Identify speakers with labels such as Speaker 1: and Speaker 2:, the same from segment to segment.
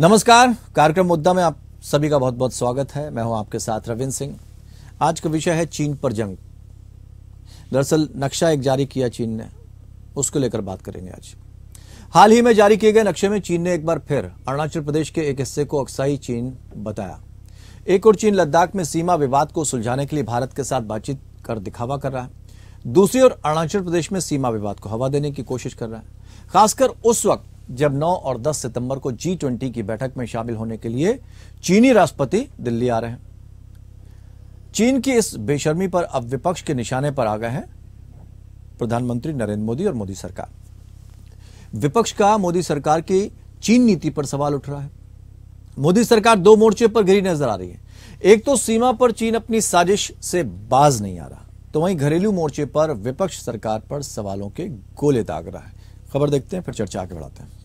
Speaker 1: नमस्कार, कार्यक्रम मुद्दा में आप सभी का बहुत बहुत स्वागत है। मैं हूं आपके साथ रविंद्र सिंह। आज का विषय है चीन पर जंग। दरअसल नक्शा एक जारी किया चीन ने, उसको लेकर बात करेंगे आज। हाल ही में जारी किए गए नक्शे में चीन ने एक बार फिर अरुणाचल प्रदेश के एक हिस्से को अक्साई चीन बताया। एक और चीन लद्दाख में सीमा विवाद को सुलझाने के लिए भारत के साथ बातचीत कर दिखावा कर रहा है, दूसरी ओर अरुणाचल प्रदेश में सीमा विवाद को हवा देने की कोशिश कर रहा है, खासकर उस वक्त जब 9 और 10 सितंबर को G20 की बैठक में शामिल होने के लिए चीनी राष्ट्रपति दिल्ली आ रहे हैं। चीन की इस बेशर्मी पर अब विपक्ष के निशाने पर आ गए हैं प्रधानमंत्री नरेंद्र मोदी और मोदी सरकार। विपक्ष का मोदी सरकार की चीन नीति पर सवाल उठ रहा है। मोदी सरकार दो मोर्चे पर घिरी नजर आ रही है। एक तो सीमा पर चीन अपनी साजिश से बाज नहीं आ रहा, तो वहीं घरेलू मोर्चे पर विपक्ष सरकार पर सवालों के गोले दाग रहा है। खबर देखते हैं, फिर चर्चा आगे बढ़ाते हैं।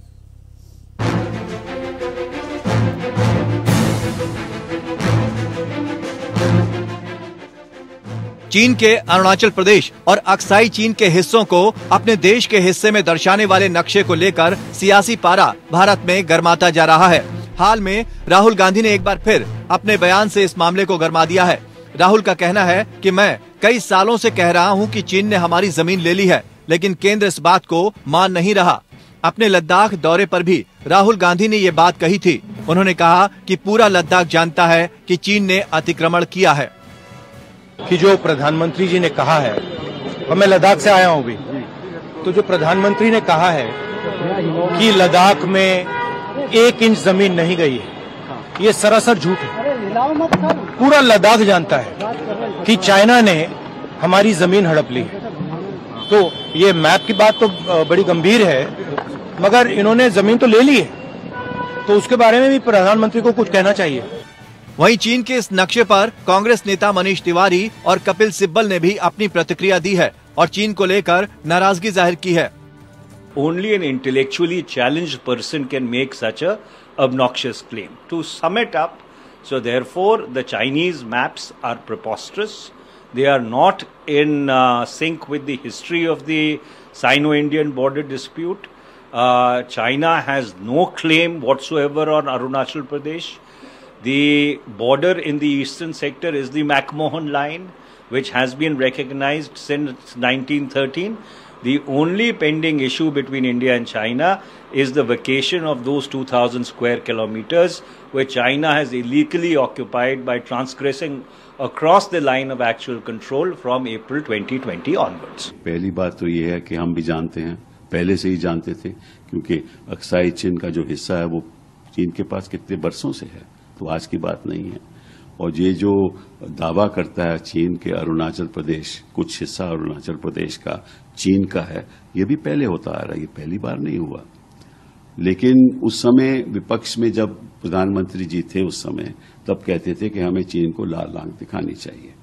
Speaker 2: चीन के अरुणाचल प्रदेश और अक्साई चीन के हिस्सों को अपने देश के हिस्से में दर्शाने वाले नक्शे को लेकर सियासी पारा भारत में गर्माता जा रहा है। हाल में राहुल गांधी ने एक बार फिर अपने बयान से इस मामले को गर्मा दिया है। राहुल का कहना है कि मैं कई सालों से कह रहा हूं कि चीन ने हमारी जमीन ले ली है, लेकिन केंद्र इस बात को मान नहीं रहा। अपने लद्दाख दौरे पर भी राहुल गांधी ने ये बात कही थी। उन्होंने कहा कि पूरा लद्दाख जानता है कि चीन ने अतिक्रमण किया है।
Speaker 3: कि जो प्रधानमंत्री जी ने कहा है, और मैं लद्दाख से आया हूं भी, तो जो प्रधानमंत्री ने कहा है कि लद्दाख में 1 इंच जमीन नहीं गई है, ये सरासर झूठ है। पूरा लद्दाख जानता है कि चाइना ने हमारी जमीन हड़प ली है। तो ये मैप की बात तो बड़ी गंभीर है, मगर इन्होंने जमीन तो ले ली है, तो उसके बारे में भी प्रधानमंत्री को कुछ कहना चाहिए।
Speaker 2: वहीं चीन के इस नक्शे पर कांग्रेस नेता मनीष तिवारी और कपिल सिब्बल ने भी अपनी प्रतिक्रिया दी है और चीन को लेकर नाराजगी जाहिर की है।
Speaker 4: Only an intellectually challenged person can make such a obnoxious claim. To sum it up, so therefore the Chinese maps are preposterous. They are not in sync with the history of the Sino-Indian border dispute. China has no claim whatsoever on Arunachal Pradesh. The border in the eastern sector is the McMahon line, which has been recognized since 1913. The only pending issue between India and China is the vacation of those 2,000 square kilometers, which China has illegally occupied by transgressing across the line of actual control from April 2020 onwards.
Speaker 5: पहली बात तो ये है कि हम भी जानते हैं, पहले से ही जानते थे, क्योंकि अक्साई चीन का जो हिस्सा है वो चीन के पास कितने बरसों से है, तो आज की बात नहीं है। और ये जो दावा करता है चीन के अरुणाचल प्रदेश, कुछ हिस्सा अरुणाचल प्रदेश का चीन का है, ये भी पहले होता आ रहा है, ये पहली बार नहीं हुआ। लेकिन उस समय विपक्ष में जब प्रधानमंत्री जी थे उस समय, तब कहते थे कि हमें चीन को लाल आंख दिखानी चाहिए।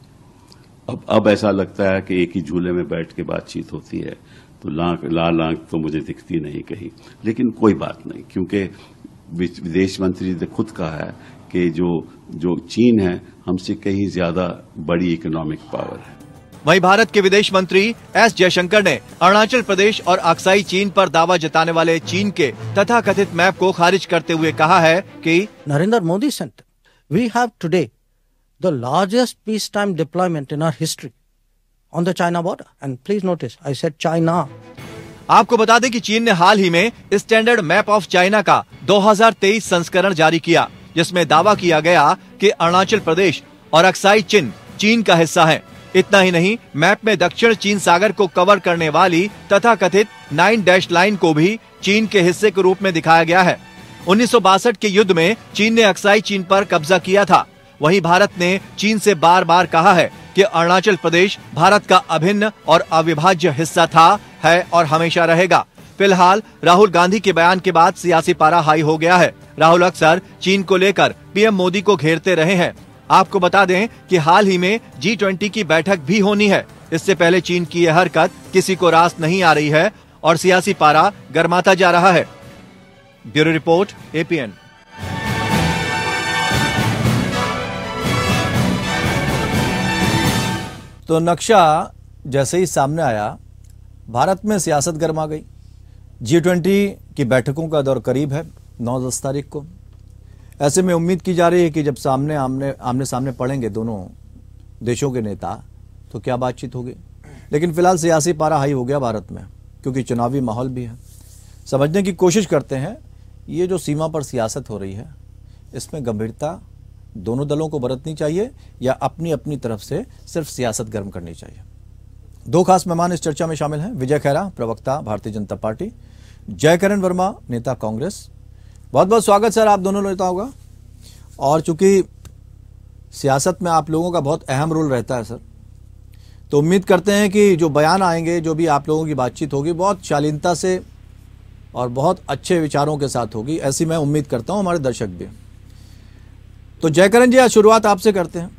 Speaker 5: अब ऐसा लगता है कि एक ही झूले में बैठ के बातचीत होती है, तो लाल आंख तो मुझे दिखती नहीं कहीं। लेकिन कोई बात नहीं, क्योंकि विदेश मंत्री ने खुद कहा है कि जो चीन है हमसे कहीं ज्यादा बड़ी इकोनॉमिक पावर है।
Speaker 2: वहीं भारत के विदेश मंत्री एस जयशंकर ने अरुणाचल प्रदेश और अक्साई चीन पर दावा जताने वाले चीन के तथाकथित मैप को खारिज करते हुए कहा है कि
Speaker 6: Narendra Modi said, we have today the largest peace time deployment in our history on the China border. And please notice, I said China.
Speaker 2: आपको बता दें कि चीन ने हाल ही में स्टैंडर्ड मैप ऑफ चाइना का 2023 संस्करण जारी किया, जिसमें दावा किया गया कि अरुणाचल प्रदेश और अक्साई चीन का हिस्सा है। इतना ही नहीं, मैप में दक्षिण चीन सागर को कवर करने वाली तथाकथित 9 डैश लाइन को भी चीन के हिस्से के रूप में दिखाया गया है। 1962 के युद्ध में चीन ने अक्साई चीन पर कब्जा किया था। वहीं भारत ने चीन से बार बार कहा है कि अरुणाचल प्रदेश भारत का अभिन्न और अविभाज्य हिस्सा था, है और हमेशा रहेगा। फिलहाल राहुल गांधी के बयान के बाद सियासी पारा हाई हो गया है। राहुल अक्सर चीन को लेकर पीएम मोदी को घेरते रहे हैं। आपको बता दें कि हाल ही में G20 की बैठक भी होनी है। इससे पहले चीन की यह हरकत किसी को रास नहीं आ रही है और सियासी पारा गर्माता जा रहा है। Bureau report, APN।
Speaker 1: तो नक्शा जैसे ही सामने आया, भारत में सियासत गर्मा गई। G20 की बैठकों का दौर करीब है, 9-10 तारीख को। ऐसे में उम्मीद की जा रही है कि जब आमने सामने पड़ेंगे दोनों देशों के नेता तो क्या बातचीत होगी। लेकिन फिलहाल सियासी पारा हाई हो गया भारत में, क्योंकि चुनावी माहौल भी है। समझने की कोशिश करते हैं ये जो सीमा पर सियासत हो रही है, इसमें गंभीरता दोनों दलों को बरतनी चाहिए या अपनी अपनी तरफ से सिर्फ सियासत गर्म करनी चाहिए। दो खास मेहमान इस चर्चा में शामिल हैं। विजय खैरा, प्रवक्ता भारतीय जनता पार्टी, जयकरण वर्मा, नेता कांग्रेस। बहुत बहुत स्वागत सर आप दोनों नेताओं का। और चूंकि सियासत में आप लोगों का बहुत अहम रोल रहता है सर, तो उम्मीद करते हैं कि जो बयान आएंगे, जो भी आप लोगों की बातचीत होगी, बहुत शालीनता से और बहुत अच्छे विचारों के साथ होगी, ऐसी मैं उम्मीद करता हूं, हमारे दर्शक भी। तो जयकरण जी, आज शुरुआत आपसे करते हैं।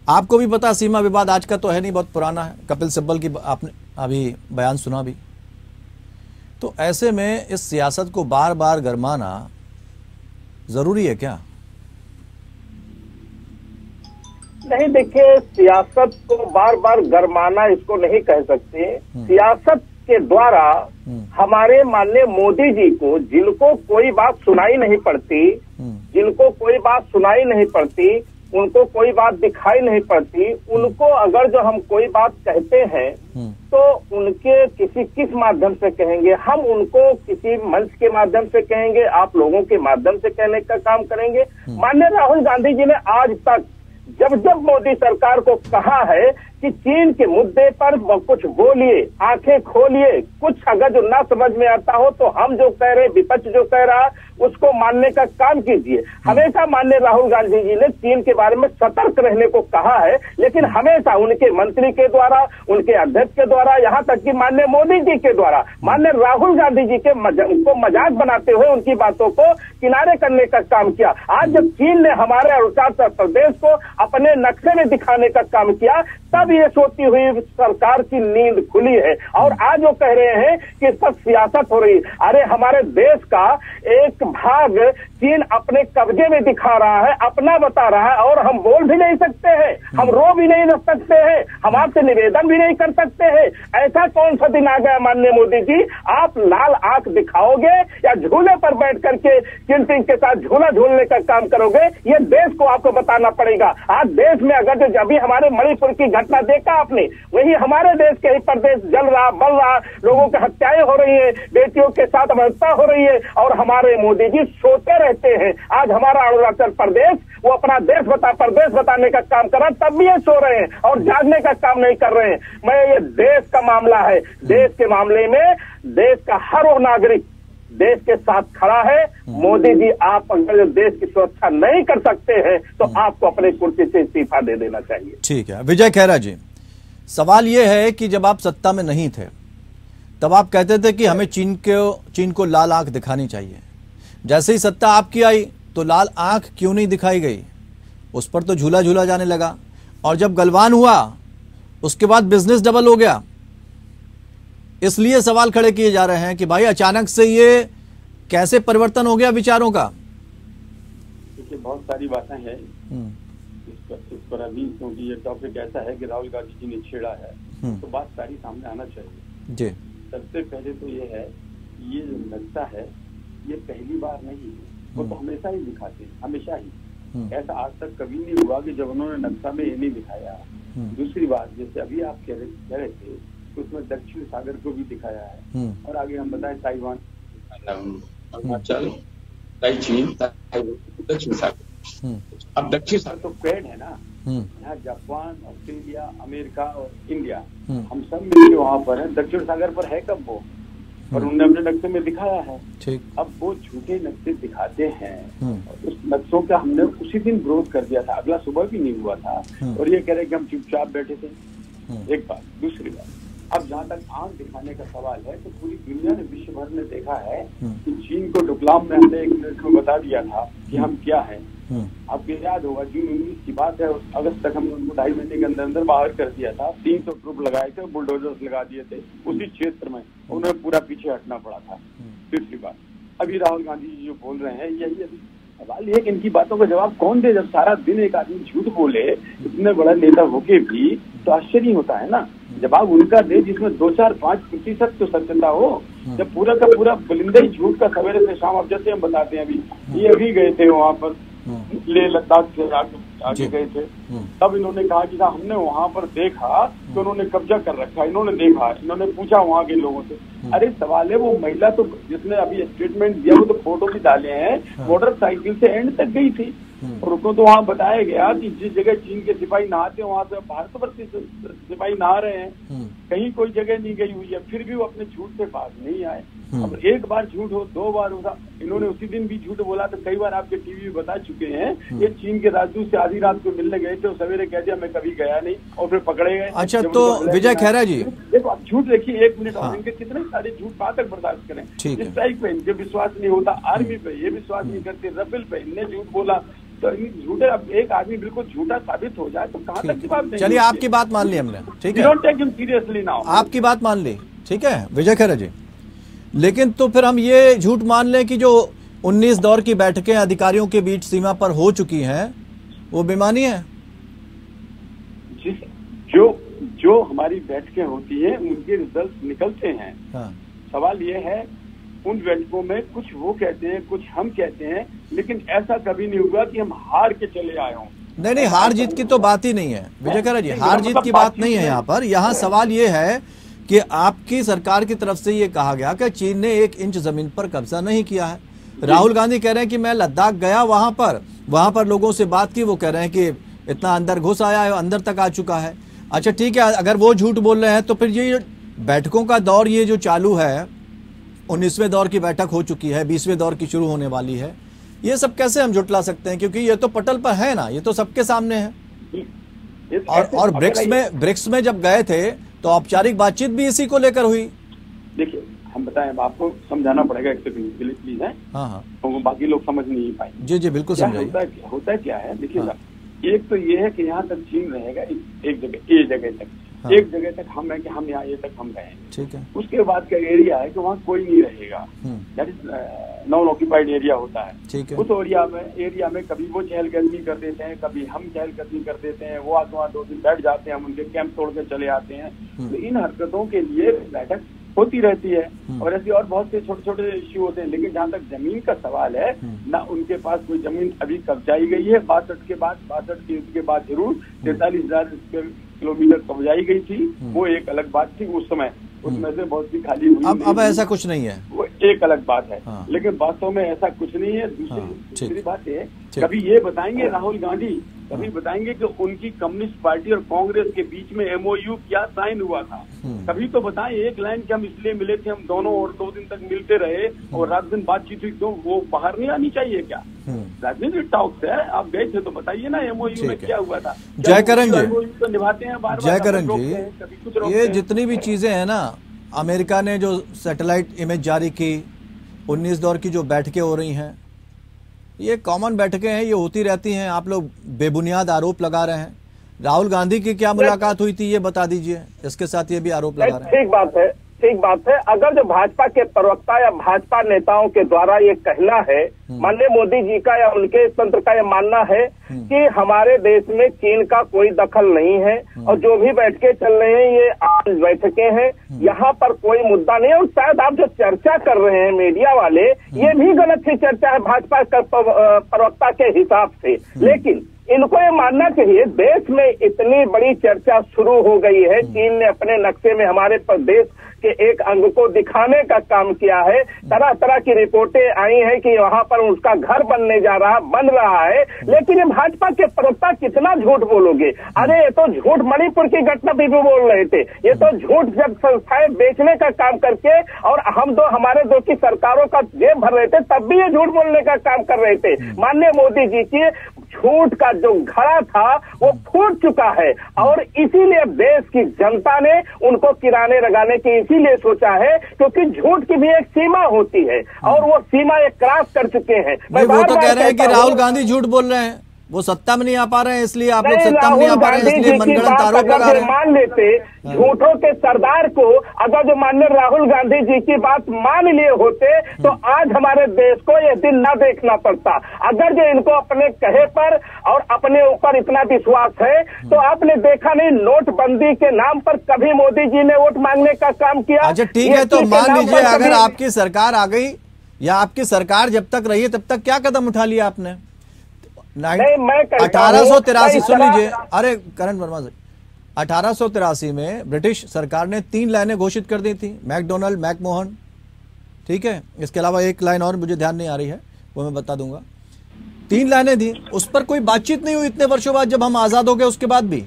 Speaker 1: आपको भी पता सीमा विवाद आज का तो है नहीं, बहुत पुराना है। कपिल सिब्बल की आपने अभी बयान सुना भी। तो ऐसे में इस सियासत को बार बार गरमाना जरूरी है क्या?
Speaker 7: नहीं, देखिए, सियासत को बार बार गरमाना इसको नहीं कह सकते। सियासत के द्वारा हमारे माननीय मोदी जी को, जिनको कोई बात सुनाई नहीं पड़ती, उनको कोई बात दिखाई नहीं पड़ती, उनको अगर जो हम कोई बात कहते हैं तो उनके किस माध्यम से कहेंगे? हम उनको किसी मंच के माध्यम से कहेंगे, आप लोगों के माध्यम से कहने का काम करेंगे। माननीय राहुल गांधी जी ने आज तक जब मोदी सरकार को कहा है कि चीन के मुद्दे पर कुछ बोलिए, आंखें खोलिए, कुछ अगर जो ना समझ में आता हो तो हम जो कह रहे, विपक्ष जो कह रहा, उसको मानने का काम कीजिए। हमेशा माननीय राहुल गांधी जी ने चीन के बारे में सतर्क रहने को कहा है, लेकिन हमेशा उनके मंत्री के द्वारा, उनके अध्यक्ष के द्वारा, यहाँ तक कि माननीय मोदी जी के द्वारा माननीय राहुल गांधी जी के उनको मजाक बनाते हुए उनकी बातों को किनारे करने का काम किया। आज जब चीन ने हमारे अरुणाचल प्रदेश को अपने नक्शे में दिखाने का काम किया, तब ये सोती हुई सरकार की नींद खुली है। और आज वो कह रहे हैं कि इस पर सियासत हो रही। अरे, हमारे देश का एक भाग चीन अपने कब्जे में दिखा रहा है, अपना बता रहा है, और हम बोल भी नहीं सकते हैं, हम रो भी नहीं रख सकते हैं, हम आपसे निवेदन भी नहीं कर सकते हैं। ऐसा कौन सा दिन आ गया माननीय मोदी जी, आप लाल आंख दिखाओगे या झूले पर बैठ करके चिंटिंग के साथ झूला झूलने का काम करोगे? ये देश को आपको बताना पड़ेगा। आज देश में अगर जो अभी हमारे मणिपुर की घटना देखा आपने, वही हमारे देश के ही प्रदेश जल रहा, बल रहा, लोगों की हत्याएं हो रही है, बेटियों के साथ अवहेलना हो रही है, और हमारे मोदी जी सोते रहते हैं। आज हमारा अरुणाचल प्रदेश वो अपना प्रदेश बताने का काम कर रहा है, तब भी ये सो रहे हैं और जागने का काम नहीं कर रहे हैं। मैं ये देश का मामला है, देश के मामले में देश का हर वो नागरिक देश के साथ खड़ा है। मोदी जी, आप अगर देश की सुरक्षा नहीं कर सकते हैं तो आपको अपने कुर्सी से इस्तीफा दे देना चाहिए।
Speaker 1: ठीक है। विजय खैरा जी, सवाल यह है कि जब आप सत्ता में नहीं थे तब आप कहते थे कि हमें चीन को लाल आंख दिखानी चाहिए। जैसे ही सत्ता आपकी आई तो लाल आंख क्यों नहीं दिखाई गई? उस पर तो झूला झूला जाने लगा, और जब गलवान हुआ उसके बाद बिजनेस डबल हो गया। इसलिए सवाल खड़े किए जा रहे हैं कि भाई अचानक से ये कैसे परिवर्तन हो गया विचारों का?
Speaker 8: देखिए, बहुत सारी बातें हैं इस पर अभी, क्योंकि ये टॉपिक ऐसा है कि राहुल गांधी जी ने छेड़ा है, तो बात सारी सामने आना चाहिए
Speaker 1: जी।
Speaker 8: सबसे पहले तो ये है कि ये जो नक्शा है ये पहली बार नहीं है, वो तो हमेशा ही दिखाते हैं, हमेशा ही। ऐसा आज तक कभी नहीं हुआ कि जब उन्होंने नक्शा में ये नहीं दिखाया। दूसरी बात, जैसे अभी आप कह रहे थे, तो उसमें दक्षिण सागर को भी दिखाया है, और आगे हम बताएं ताइवान, अरुणाचल, चीन, दक्षिण सागर। अब दक्षिण सागर तो पेड़ है ना, यहाँ जापान, ऑस्ट्रेलिया, अमेरिका और इंडिया, हम सब मिलकर वहाँ पर है। दक्षिण सागर पर है कब वो, और उन्होंने अपने नक्शे में दिखाया है। ठीक। अब वो झूठे नक्शे दिखाते हैं, उस नक्शों का हमने उसी दिन विरोध कर दिया था, अगला सुबह भी नहीं हुआ था, और ये कह रहे कि हम चुपचाप बैठे थे। एक बात। दूसरी बात, अब जहाँ तक आंख दिखाने का सवाल है, तो पूरी दुनिया ने, विश्व भर ने देखा है कि चीन को डोकलाम में हमने एक मिनट में बता दिया था कि हम क्या हैं। आपको याद होगा, जून 19 की बात है, अगस्त तक हमने उनको 2.5 महीने के अंदर अंदर बाहर कर दिया था। 300 ट्रुप लगाए थे, बुलडोजर्स लगा दिए थे उसी क्षेत्र में, उन्हें पूरा पीछे हटना पड़ा था। तीसरी बात, अभी राहुल गांधी जी जो बोल रहे हैं, यही सवाल ये कि इनकी बातों का जवाब कौन दे? जब सारा दिन एक आदमी झूठ बोले, इतने बड़ा नेता होके भी, तो आश्चर्य होता है ना। जवाब उनका दे जिसमें 2-4-5% तो सत्यता हो। जब पूरा का पूरा बुलिंदा ही झूठ का सवेरे से शाम, अब जैसे हम बताते हैं अभी, ये अभी गए थे वहां पर लेह लद्दाख से आगे गए थे, तब इन्होंने कहा कि हमने वहां पर देखा तो उन्होंने कब्जा कर रखा, इन्होंने देखा, इन्होंने पूछा वहां के लोगों से। अरे सवाल है, वो महिला तो जिसने अभी स्टेटमेंट दिया वो तो फोटो भी डाले हैं, मोटरसाइकिल से एंड तक गई थी और उसको तो वहां बताया गया कि जिस जगह चीन के सिपाही नहाते हैं वहां से भारतवर्ती सिपाही नहा रहे हैं, कहीं कोई जगह नहीं गई हुई है, फिर भी वो अपने झूठ से बाज नहीं आए। अब एक बार झूठ हो, 2 बार होगा, इन्होंने उसी दिन भी झूठ बोला तो कई बार आपके टीवी बता चुके हैं, ये चीन के राजदूत से आधी रात को मिलने गए थे और सवेरे कह दिया मैं कभी गया नहीं और फिर पकड़े गए।
Speaker 1: अच्छा, तो विजय खैरा जी
Speaker 8: देखो, आप झूठ देखिए 1 मिनट और इनके कितने सारे झूठ कहाँ तक बर्दाश्त करें। स्ट्राइक पे इनके विश्वास नहीं होता, आर्मी पे ये विश्वास नहीं करते, रफेल पे इनने झूठ बोला, तो झूठे। अब एक आदमी बिल्कुल झूठा साबित हो जाए तो कहाँ तक जवाब देंगे?
Speaker 1: चलिए, आपकी बात मान ली हमने, ठीक है,
Speaker 8: don't take him seriously now.
Speaker 1: आपकी बात मान ली, ठीक है विजय खैरा जी। लेकिन तो फिर हम ये झूठ मान लें कि जो 19 दौर की बैठकें अधिकारियों के बीच सीमा पर हो चुकी हैं वो बेमानी है?
Speaker 8: जो हमारी बैठकें होती है उनके रिजल्ट निकलते हैं।
Speaker 1: हाँ।
Speaker 8: सवाल ये है, उन बैठकों में कुछ वो कहते हैं, कुछ हम कहते हैं, लेकिन ऐसा कभी नहीं हुआ कि हम हार के चले आए हों।
Speaker 1: नहीं, हार जीत की तो बात ही नहीं है विजय खैरा जी, हार जीत की बात नहीं है यहाँ पर। यहाँ सवाल ये है कि आपकी सरकार की तरफ से ये कहा गया कि चीन ने 1 इंच जमीन पर कब्जा नहीं किया है। राहुल गांधी कह रहे हैं कि मैं लद्दाख गया, वहां पर लोगों से बात की, वो कह रहे हैं कि इतना अंदर घुस आया है, अंदर तक आ चुका है। अच्छा ठीक है, अगर वो झूठ बोल रहे हैं तो फिर ये बैठकों का दौर ये जो चालू है, 19वें दौर की बैठक हो चुकी है, 20वें दौर की शुरू होने वाली है, ये सब कैसे हम जुटला सकते हैं? क्योंकि ये तो पटल पर है ना, ये तो सबके सामने है। और ब्रिक्स में जब गए थे तो औपचारिक बातचीत भी इसी को लेकर हुई।
Speaker 8: देखिए, हम बताएं, आपको समझाना पड़ेगा एक सेकंड प्लीज है।
Speaker 1: हाँ,
Speaker 8: तो बाकी लोग समझ नहीं पाएंगे।
Speaker 1: जी जी बिल्कुल समझाइए।
Speaker 8: होता क्या है, देखिए एक तो ये है कि यहाँ तक चीन रहेगा एक जगह तक, एक जगह तक हम है कि हम यहाँ ये तक हम गए, ठीक है। उसके बाद का एरिया है कि वहाँ कोई नहीं रहेगा, that is non occupied area होता है, ठीक है। उस एरिया में कभी वो चहलकदमी कर देते हैं, कभी हम चहलकदमी कर देते हैं, वो आगे वहाँ 2 दिन बैठ जाते हैं, हम उनके कैंप तोड़ के चले आते हैं। तो इन हरकतों के लिए बैठक होती रहती है और ऐसे और बहुत से छोटे छोटे इश्यू होते हैं। लेकिन जहाँ तक जमीन का सवाल है, ना उनके पास कोई जमीन अभी कब्जाई गई है। 62 के युद्ध के बाद जरूर 43,000 किलोमीटर कब्जाई गई थी, वो एक अलग बात थी उस समय, उसमें से बहुत सी खाली हुई।
Speaker 1: अब ऐसा कुछ नहीं है,
Speaker 8: वो एक अलग बात है। लेकिन वास्तव में ऐसा कुछ नहीं है। दूसरी बात है, कभी ये बताएंगे राहुल गांधी, कभी बताएंगे कि उनकी कम्युनिस्ट पार्टी और कांग्रेस के बीच में MOU क्या साइन हुआ था? कभी तो बताएं एक लाइन कि हम इसलिए मिले थे, हम दोनों और 2 दिन तक मिलते रहे और रात दिन बातचीत हुई, तो वो बाहर नहीं आनी चाहिए क्या? राजनीतिक टॉक्स है, आप गए थे तो बताइए ना MOU में क्या हुआ था।
Speaker 1: जयकरण जी
Speaker 8: तो निभाते हैं बार-बार।
Speaker 1: जयकरण जी, ये जितनी भी चीजें हैं ना, अमेरिका ने जो सैटेलाइट इमेज जारी की, 19 दौर की जो बैठकें हो रही हैं, ये कॉमन बैठकें हैं, ये होती रहती हैं। आप लोग बेबुनियाद आरोप लगा रहे हैं। राहुल गांधी की क्या मुलाकात हुई थी ये बता दीजिए, इसके साथ ये भी आरोप लगा रहे हैं।
Speaker 7: ठीक बात है। अगर जो भाजपा के प्रवक्ता या भाजपा नेताओं के द्वारा ये कहना है, माननीय मोदी जी का या उनके तंत्र का ये मानना है कि हमारे देश में चीन का कोई दखल नहीं है और जो भी बैठकें चल रही हैं ये आज बैठकें हैं, यहाँ पर कोई मुद्दा नहीं है। और शायद आप जो चर्चा कर रहे हैं मीडिया वाले, ये भी गलत सी चर्चा है भाजपा प्रवक्ता के हिसाब से। लेकिन इनको ये मानना चाहिए, देश में इतनी बड़ी चर्चा शुरू हो गई है, चीन ने अपने नक्शे में हमारे प्रदेश के एक अंग को दिखाने का काम किया है। तरह तरह की रिपोर्टें आई हैं कि वहां पर उसका घर बन रहा है। लेकिन ये भाजपा के प्रवक्ता कितना झूठ बोलोगे? अरे ये तो झूठ मणिपुर की घटना भी बोल रहे थे, ये तो झूठ जब संस्थाएं बेचने का काम करके और हमारे दो की सरकारों का जेब भर रहे थे, तब भी ये झूठ बोलने का काम कर रहे थे। माननीय मोदी जी की झूठ का जो घड़ा था वो फूट चुका है और इसीलिए देश की जनता ने उनको किराने लगाने की इसीलिए सोचा है क्योंकि झूठ की भी एक सीमा होती है और वो सीमा एक क्रॉस कर चुके हैं।
Speaker 1: वो तो कह रहे हैं कि राहुल गांधी झूठ बोल रहे हैं। वो सत्ता में नहीं आ पा रहे हैं इसलिए आप लोग सत्ता में नहीं आ पा रहे हैं इसलिए मनगढ़ंत आरोप लगा रहे हैं।
Speaker 7: मान लेते झूठों के सरदार को, अगर जो माननीय राहुल गांधी जी की बात मान लिए होते तो आज हमारे देश को यह दिन ना देखना पड़ता। अगर जो इनको अपने कहे पर और अपने ऊपर इतना विश्वास है तो आपने देखा नहीं, नोटबंदी के नाम पर कभी मोदी जी ने वोट मांगने का काम किया?
Speaker 1: अच्छा ठीक है, तो मान लीजिए अगर आपकी सरकार आ गई या आपकी सरकार जब तक रही है तब तक क्या कदम उठा लिया आपने? 1883 सुन लीजिए, अरे करण वर्मा से 1883 में ब्रिटिश सरकार ने 3 लाइनें घोषित कर दी थी, मैकडोनल्ड, मैकमोहन, ठीक है, इसके अलावा एक लाइन और मुझे ध्यान नहीं आ रही है, वो मैं बता दूंगा। 3 लाइनें दी, उस पर कोई बातचीत नहीं हुई इतने वर्षों बाद, जब हम आजाद हो गए उसके बाद भी।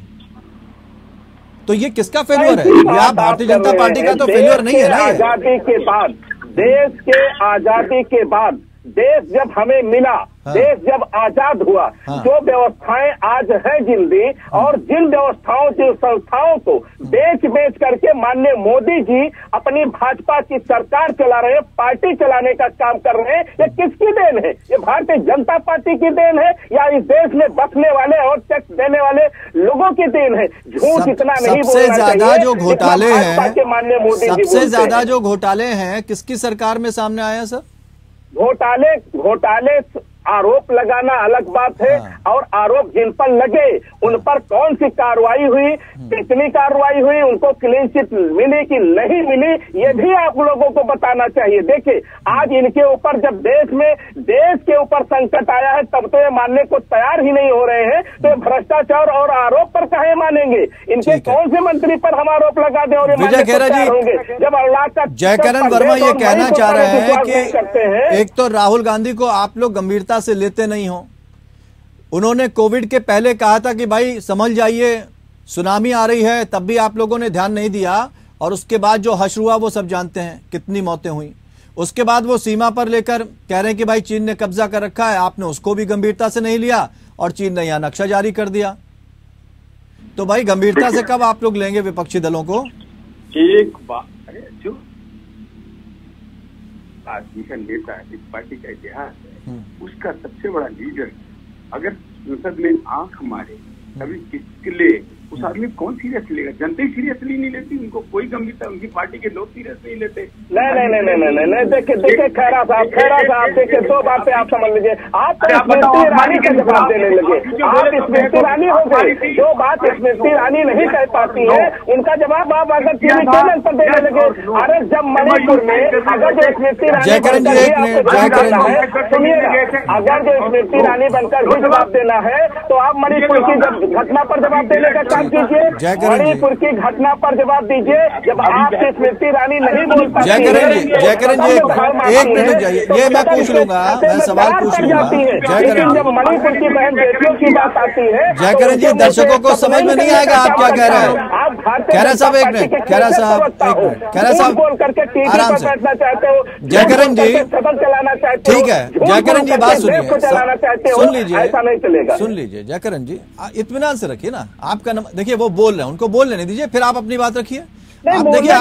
Speaker 1: तो ये किसका फेल्योर है? ये आप भारतीय जनता पार्टी का तो फेल्योर नहीं है ना?
Speaker 7: आजादी के बाद, देश के आजादी के बाद, देश जब हमें मिला, देश जब आजाद हुआ, जो व्यवस्थाएं आज है जिंदी, और जिन व्यवस्थाओं जिन संस्थाओं को बेच करके माननीय मोदी जी अपनी भाजपा की सरकार चला रहे हैं, पार्टी चलाने का काम कर रहे हैं, ये किसकी देन है? ये भारतीय जनता पार्टी की देन है या इस देश में बसने वाले और टैक्स देने वाले लोगों की देन है? झूठ इतना नहीं बोलना चाहिए।
Speaker 1: सबसे ज्यादा जो घोटाले हैं,
Speaker 7: माननीय मोदी जी,
Speaker 1: सबसे ज्यादा जो घोटाले हैं किसकी सरकार में सामने आए हैं सर?
Speaker 7: घोटाले आरोप लगाना अलग बात है, और आरोप जिन पर लगे उन पर कौन सी कार्रवाई हुई, कितनी कार्रवाई हुई, उनको क्लीन चिट मिली कि नहीं मिली, ये भी आप लोगों को बताना चाहिए। देखिए आज इनके ऊपर जब देश के ऊपर संकट आया है तब तो ये मानने को तैयार ही नहीं हो रहे हैं, तो भ्रष्टाचार और आरोप पर काहे मानेंगे? इनके कौन से मंत्री पर हम आरोप लगा दें और ये
Speaker 1: विजय खेरा जी
Speaker 7: होंगे? जब
Speaker 1: जयकरण वर्मा ये कहना चाह रहे हैं कि एक तो राहुल गांधी को आप लोग गंभीरता से लेते नहीं हो। उन्होंने कोविड के पहले कहा था कि भाई समझ जाइए सुनामी आ रही है, तब भी आप लोगों ने ध्यान नहीं दिया, और उसके बाद जो हश्र हुआ वो सब जानते हैं, कितनी मौतें हुई। उसके बाद वो सीमा पर लेकर कह रहे हैं कि भाई चीन ने कब्जा कर रखा है, आपने उसको भी गंभीरता से नहीं लिया और चीन ने यहां नक्शा जारी कर दिया। तो भाई गंभीरता से कब आप लोग लेंगे विपक्षी दलों को?
Speaker 8: एक बात, जो पार्टी का नेता इस पार्टी का इतिहास है, उसका सबसे बड़ा लीडर अगर संसद में आंख मारे कभी किसके लिए, उस आदमी कौन सीरियस लेगा? जनता ही सीरियसली नहीं लेती, उनको कोई गंभीरता, उनकी पार्टी के लोग सीरियस नहीं लेते।
Speaker 7: नहीं देखिए खैरा साहब देखिए, 2 बातें आप समझ लीजिए। आप स्मृति ईरानी का जवाब देने लगे, आप स्मृति ईरानी हो गई, जो बात स्मृति ईरानी नहीं कह पाती है उनका जवाब आप अगर टीवी चैनल पर देने लगे। अरे जब मणिपुर में अगर जो स्मृति ईरानी सुनिएगा, अगर जो स्मृति ईरानी बनकर भी जवाब देना है तो आप मणिपुर की जब घटना पर जवाब देने का काम कीजिए, मणिपुर की घटना पर जवाब दीजिए। जब आपकी स्मृति ईरानी नहीं बोल पाती,
Speaker 1: जयकरण जी एक मिनट जाइए, ये मैं पूछ लूंगा, मैं सवाल पूछ लूंगा।
Speaker 7: लेकिन जब मणिपुर की बहन बेटियों की बात आती है,
Speaker 1: जयकरण जी दर्शकों को समझ में नहीं आएगा आप क्या कह रहे हैं। खैरा साहब एक मिनट, खैरा साहब
Speaker 7: बोल करके
Speaker 1: आराम से
Speaker 7: बैठना चाहते हो,
Speaker 1: जयकरण जी
Speaker 7: सदन चलाना चाहते हो,
Speaker 1: ठीक है जयकरण जी बात सुनिए,
Speaker 7: चलाना चाहते हो,
Speaker 1: सुन लीजिए,
Speaker 7: ऐसा नहीं चलेगा।
Speaker 1: सुन लीजिए जयकरण जी, इत्मीनान से रखिए ना, आपका देखिए वो बोल रहे हैं, उनको बोल लेने दीजिए, फिर आप अपनी बात रखिए। आप देखिए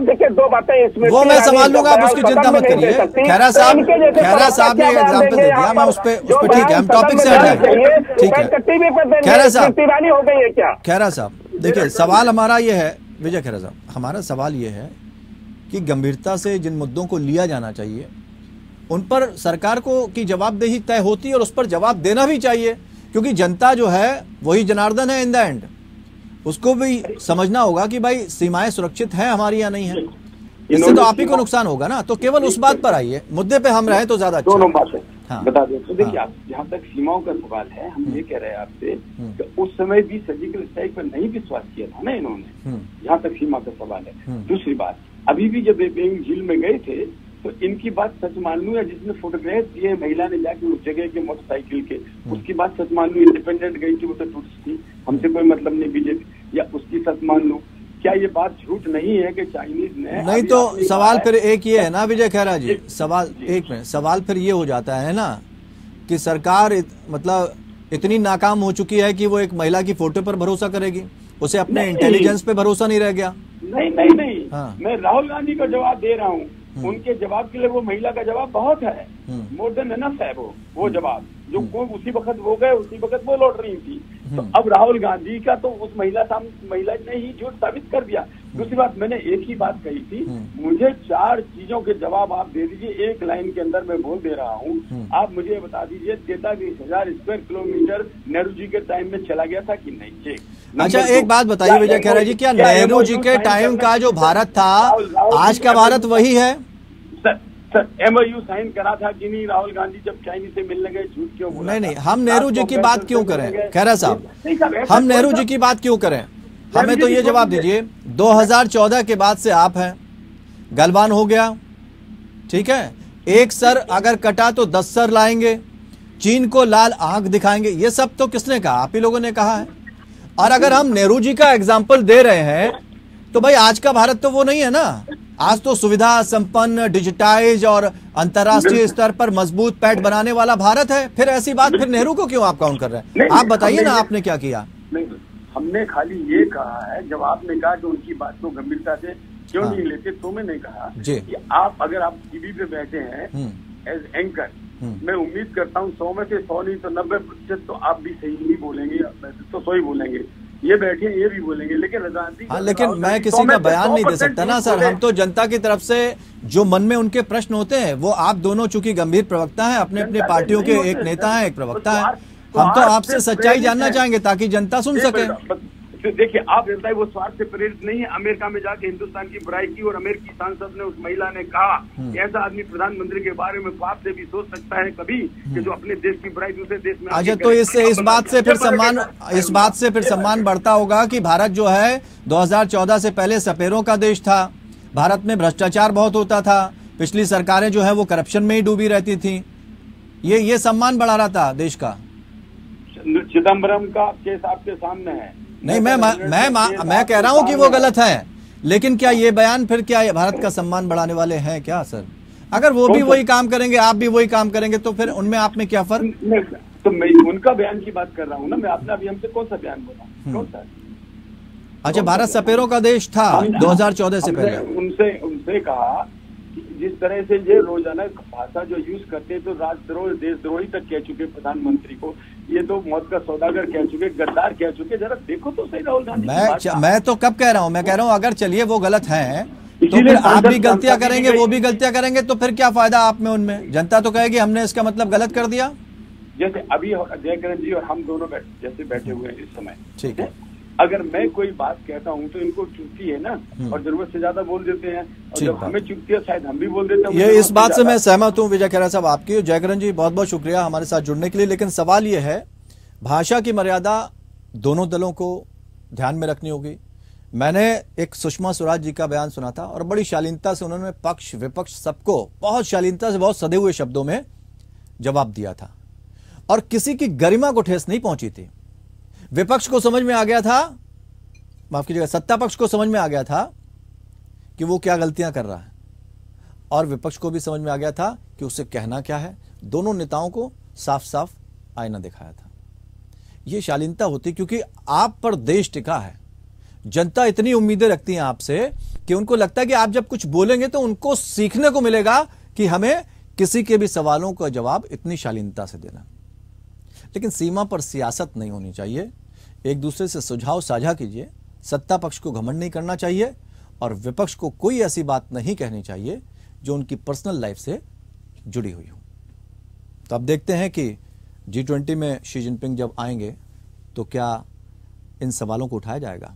Speaker 7: देखिए 2 बातें इसमें
Speaker 1: वो मैं संभाल लूंगा, आप उसकी चिंता मत करिए। खैरा साहब ने एग्जाम्पल दे दिया, मैं उस पर ठीक है, हम टॉपिक से हट जाए, ठीक है। खैरा साहब
Speaker 7: हो गई है क्या?
Speaker 1: खैरा साहब देखिए सवाल हमारा ये है, विजय खैरा साहब, हमारा सवाल ये है कि गंभीरता से जिन मुद्दों को लिया जाना चाहिए उन पर सरकार को की जवाबदेही तय होती है और उस पर जवाब देना भी चाहिए, क्योंकि जनता जो है वही जनार्दन है इन द एंड। उसको भी समझना होगा कि भाई सीमाएं सुरक्षित हैं हमारी या नहीं है, इससे तो आप ही को नुकसान होगा ना। तो केवल उस बात पर आइए, मुद्दे पे हम रहे तो ज्यादा अच्छा।
Speaker 8: दोनों बातें बता दें तो देखिए, आप जहाँ तक सीमाओं का सवाल है, हम ये कह रहे हैं आपसे कि उस समय भी सर्जिकल स्ट्राइक पर नहीं विश्वास किया था ना इन्होंने, जहाँ तक सीमा का सवाल है। दूसरी बात, अभी भी जब बेंग झील में गए थे तो इनकी बात सच मान लूं, या जिसने फोटोग्राफ दिए महिला ने जाके उस जगह के मोटरसाइकिल के, उसकी बात सच मान लूं, इंडिपेंडेंट गई थी, वो तो टूरिस्ट थी, हमसे कोई मतलब नहीं बीजेपी, या उसकी सच मान लूं, क्या ये बात झूठ नहीं है कि चाइनीज ने
Speaker 1: नहीं? तो सवाल फिर एक ये है ना विजय खैरा जी, सवाल एक मिनट, सवाल फिर ये हो जाता है ना कि सरकार मतलब इतनी नाकाम हो चुकी है कि वो एक महिला की फोटो पर भरोसा करेगी, उसे अपने इंटेलिजेंस पे भरोसा नहीं रह गया।
Speaker 8: नहीं, मैं राहुल गांधी का जवाब दे रहा हूँ उनके जवाब के लिए वो महिला का जवाब बहुत है, मोर देन एनफ है वो जवाब जो उसी वक्त वो गए, उसी वक्त वो लौट रही थी। तो अब राहुल गांधी का तो उस महिला ने ही झूठ साबित कर दिया। दूसरी बात, मैंने एक ही बात कही थी, मुझे 4 चीजों के जवाब आप दे दीजिए, एक लाइन के अंदर मैं बोल दे रहा हूँ। आप मुझे बता दीजिए 43,000 स्क्वायर किलोमीटर नेहरू जी के टाइम में चला गया था कि नहीं?
Speaker 1: अच्छा, एक बात बताइए विजय खैरा जी, क्या नेहरू जी के टाइम का जो भारत था, आज का भारत वही है?
Speaker 8: सर MOU साइन करा था कि नहीं राहुल गांधी जब चाइनीज से मिलने गए? झूठ क्यों बोला?
Speaker 1: नहीं, हम नेहरू जी की बात क्यों करें खैरा साहब, हम नेहरू जी की बात क्यों करें? हमें तो ये जवाब दीजिए, 2014 के बाद से आप हैं, गलवान हो गया, ठीक है, एक सर अगर कटा तो 10 सर लाएंगे, चीन को लाल आंख दिखाएंगे, ये सब तो किसने कहा? आप ही लोगों ने कहा है। और अगर हम नेहरू जी का एग्जाम्पल दे रहे हैं तो भाई आज का भारत तो वो नहीं है ना। आज तो सुविधा संपन्न, डिजिटाइज और अंतर्राष्ट्रीय स्तर पर मजबूत पैठ बनाने वाला भारत है। फिर ऐसी बात फिर नेहरू को क्यों आप काउंट कर रहे हैं? आप बताइए ना, आपने क्या किया?
Speaker 8: नहीं, हमने खाली ये कहा है, जब आपने कहा कि उनकी बात को गंभीरता से क्यों नहीं लेते, तो मैंने कहा कि आप अगर आप टीवी पे बैठे हैं एज एंकर, मैं उम्मीद करता हूँ 100 में से 100 नहीं तो 90% तो आप भी सही नहीं बोलेंगे, तो 100 ही बोलेंगे। ये बैठे ये भी बोलेंगे, लेकिन
Speaker 1: लेकिन मैं किसी का बयान नहीं दे सकता ना सर। हम तो जनता की तरफ से जो मन में उनके प्रश्न होते हैं, वो आप दोनों चूंकि गंभीर प्रवक्ता हैं, अपने अपने पार्टियों के, एक नेता हैं, एक प्रवक्ता है, हम तो आपसे सच्चाई जानना चाहेंगे ताकि जनता सुन सके।
Speaker 8: देखिए, आप जनता वो स्वार्थ से प्रेरित नहीं है। अमेरिका में जाके हिंदुस्तान की बुराई की और अमेरिकी सांसद ने, उस महिला ने कहा कि ऐसा आदमी प्रधानमंत्री के बारे में ख्वाब से भी सोच सकता है कभी कि जो अपने देश की बुराई दूसरे देश में।
Speaker 1: अच्छा, तो इस बात से फिर सम्मान बढ़ता होगा कि भारत जो है 2014 से पहले सपेरों का देश था, भारत में भ्रष्टाचार बहुत होता था, पिछली सरकारें जो है वो करप्शन में ही डूबी रहती थी, ये सम्मान बढ़ा रहा था देश का।
Speaker 8: चिदम्बरम का केस आपके सामने है।
Speaker 1: नहीं, मैं कह रहा हूं कि वो गलत है, लेकिन क्या ये बयान फिर क्या भारत का सम्मान बढ़ाने वाले हैं क्या सर? अगर वो भी वही काम करेंगे, आप भी वही काम करेंगे, तो फिर उनमें आप में क्या फर्क?
Speaker 8: तो मैं उनका बयान की बात कर रहा हूँ ना, मैं आपने अभी हमसे कौन सा बयान बोला? कौन सा?
Speaker 1: अच्छा, भारत सपेरों का देश था 2014 से पहले।
Speaker 8: उनसे कहा जिस तरह से ये रोजाना भाषा जो यूज करते हैं, तो राजद्रोह, देशद्रोही तक कह चुके प्रधानमंत्री को, ये तो मौत का सौदागर कह चुके, गद्दार कह चुके। जरा देखो तो सही राहुल गांधी।
Speaker 1: मैं तो कब कह रहा हूँ, मैं कह रहा हूँ अगर चलिए वो गलत है तो फिर आप भी गलतियां करेंगे, वो भी गलतियां करेंगे, तो फिर क्या फायदा आप में उनमें? जनता तो कहेगी हमने इसका मतलब गलत कर दिया।
Speaker 8: जैसे अभी जयकरण जी और हम दोनों जैसे बैठे हुए हैं इस समय,
Speaker 1: ठीक है,
Speaker 8: अगर मैं कोई बात कहता हूं तो इनको चुभती है ना, और जरूरत से ज्यादा बोल देते हैं, और जब हमें चुभती है शायद हम भी बोल देते हैं।
Speaker 1: ये इस बात से मैं सहमत हूं विजय खैरा साहब आपकी। जयकरण जी बहुत बहुत शुक्रिया हमारे साथ जुड़ने के लिए। लेकिन सवाल ये है, भाषा की मर्यादा दोनों दलों को ध्यान में रखनी होगी। मैंने एक सुषमा स्वराज जी का बयान सुना था और बड़ी शालीनता से उन्होंने पक्ष विपक्ष सबको बहुत शालीनता से, बहुत सधे हुए शब्दों में जवाब दिया था और किसी की गरिमा को ठेस नहीं पहुंची थी। विपक्ष को समझ में आ गया था, माफ कीजिएगा, सत्ता पक्ष को समझ में आ गया था कि वो क्या गलतियां कर रहा है, और विपक्ष को भी समझ में आ गया था कि उसे कहना क्या है। दोनों नेताओं को साफ साफ आईना दिखाया था। ये शालीनता होती क्योंकि आप पर देश टिका है। जनता इतनी उम्मीदें रखती है आपसे कि उनको लगता है कि आप जब कुछ बोलेंगे तो उनको सीखने को मिलेगा कि हमें किसी के भी सवालों का जवाब इतनी शालीनता से देना। लेकिन सीमा पर सियासत नहीं होनी चाहिए। एक दूसरे से सुझाव साझा कीजिए। सत्ता पक्ष को घमंड नहीं करना चाहिए और विपक्ष को कोई ऐसी बात नहीं कहनी चाहिए जो उनकी पर्सनल लाइफ से जुड़ी हुई हो। तो अब देखते हैं कि G20 में शी जिनपिंग जब आएंगे तो क्या इन सवालों को उठाया जाएगा।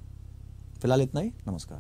Speaker 1: फिलहाल इतना ही, नमस्कार।